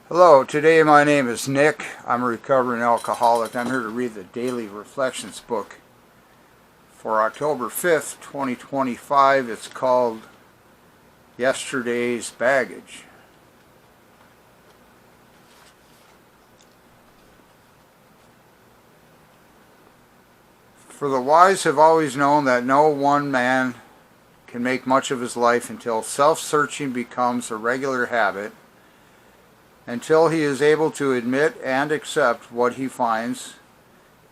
Hello, today my name is Nick. I'm a recovering alcoholic. I'm here to read the Daily Reflections book for October 5th, 2025. It's called Yesterday's Baggage. For the wise have always known that no one man can make much of his life until self-searching becomes a regular habit, until he is able to admit and accept what he finds,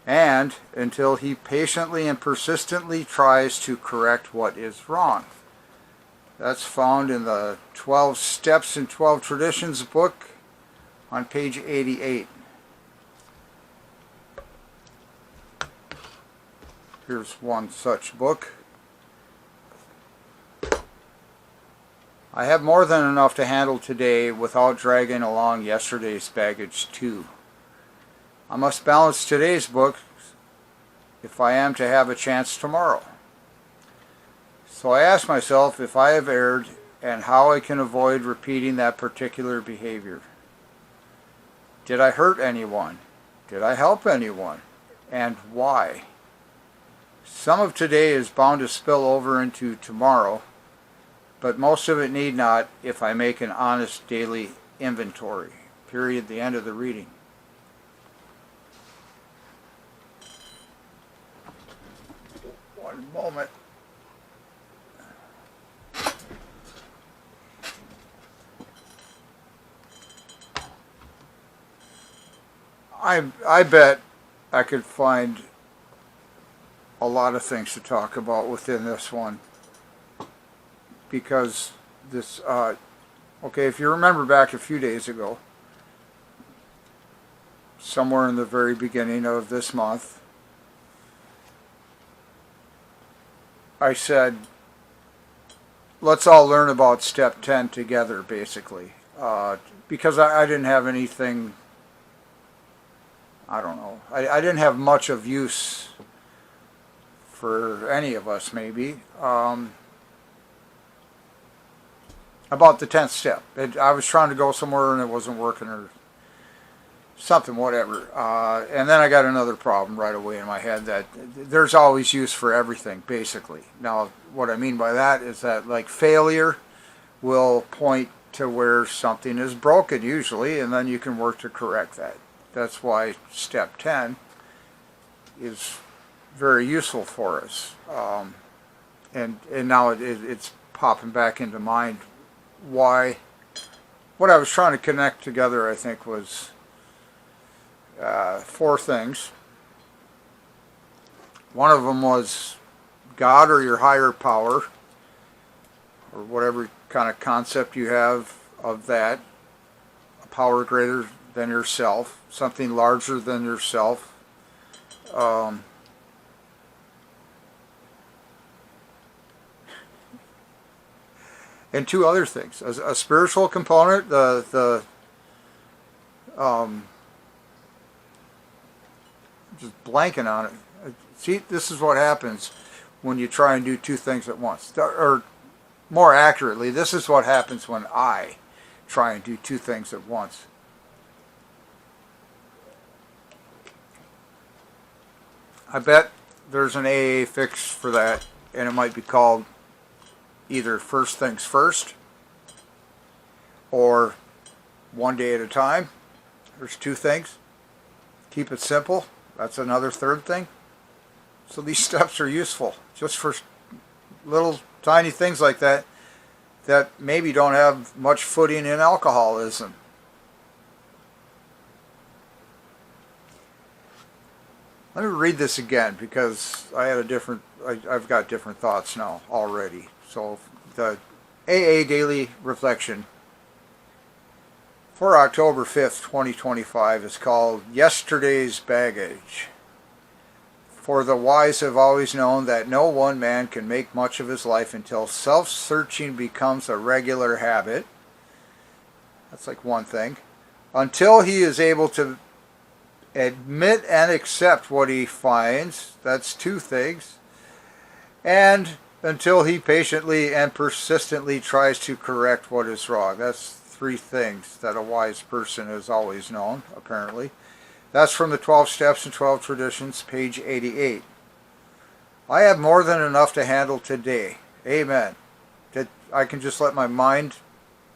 and until he patiently and persistently tries to correct what is wrong. That's found in the 12 Steps and 12 Traditions book on page 88. Here's one such book. I have more than enough to handle today without dragging along yesterday's baggage too. I must balance today's book if I am to have a chance tomorrow. So I ask myself if I have erred and how I can avoid repeating that particular behavior. Did I hurt anyone? Did I help anyone? And why? Some of today is bound to spill over into tomorrow, but most of it need not if I make an honest daily inventory. Period. The end of the reading. One moment. I bet I could find a lot of things to talk about within this one. Because this, okay, if you remember back a few days ago, somewhere in the very beginning of this month, I said, let's all learn about step 10 together, basically. Because I didn't have anything, I don't know, I didn't have much of use for any of us, maybe. About the 10th step. I was trying to go somewhere and it wasn't working or something, whatever. And then I got another problem right away in my head that there's always use for everything, basically. Now, what I mean by that is that, like, failure will point to where something is broken, usually, and then you can work to correct that. That's why step 10 is very useful for us. And now it's popping back into mind why. What I was trying to connect together, I think, was four things. One of them was God or your higher power, or whatever kind of concept you have of that, a power greater than yourself, something larger than yourself. And two other things: a spiritual component, just blanking on it. See, this is what happens when you try and do two things at once. Or more accurately, this is what happens when I try and do two things at once. I bet there's an AA fix for that, and it might be called either first things first or one day at a time. There's two things. Keep it simple. That's another third thing. So these steps are useful just for little tiny things like that that maybe don't have much footing in alcoholism. Let me read this again because I had I've got different thoughts now already. So the AA Daily Reflection for October 5th, 2025 is called Yesterday's Baggage. For the wise have always known that no one man can make much of his life until self-searching becomes a regular habit. That's like one thing. Until he is able to admit and accept what he finds. That's two things. And until he patiently and persistently tries to correct what is wrong. That's 3 things that a wise person has always known, apparently. That's from the 12 Steps and 12 Traditions, page 88. I have more than enough to handle today. Amen. That I can just let my mind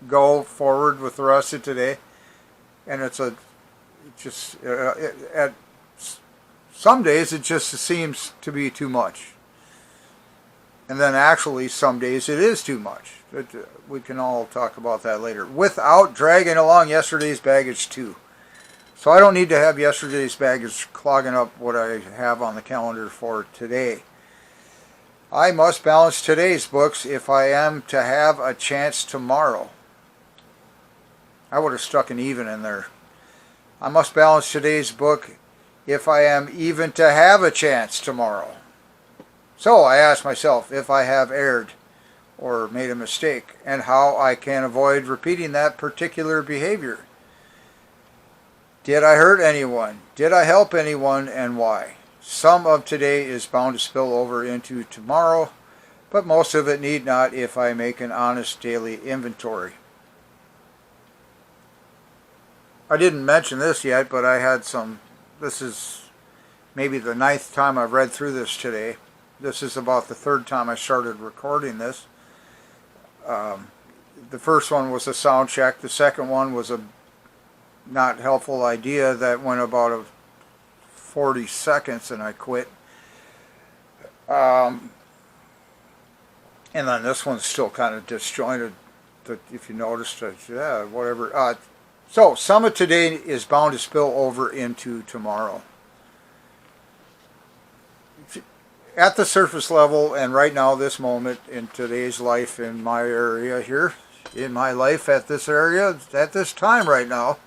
go forward with the rest of today. And at some days it just seems to be too much. And then actually some days it is too much. But we can all talk about that later. Without dragging along yesterday's baggage too. So I don't need to have yesterday's baggage clogging up what I have on the calendar for today. I must balance today's books if I am to have a chance tomorrow. I would have stuck an even in there. I must balance today's book if I am even to have a chance tomorrow. So I ask myself if I have erred or made a mistake and how I can avoid repeating that particular behavior. Did I hurt anyone? Did I help anyone, and why? Some of today is bound to spill over into tomorrow, but most of it need not if I make an honest daily inventory. I didn't mention this yet, but I had this is maybe the 9th time I've read through this today. This is about the 3rd time I started recording this. The first one was a sound check. The second one was a not helpful idea that went about 40 seconds and I quit. And then this one's still kind of disjointed, if you noticed. Yeah, whatever. So some of today is bound to spill over into tomorrow. At the surface level, and right now, this moment in today's life in my area here, in my life at this area, at this time right now,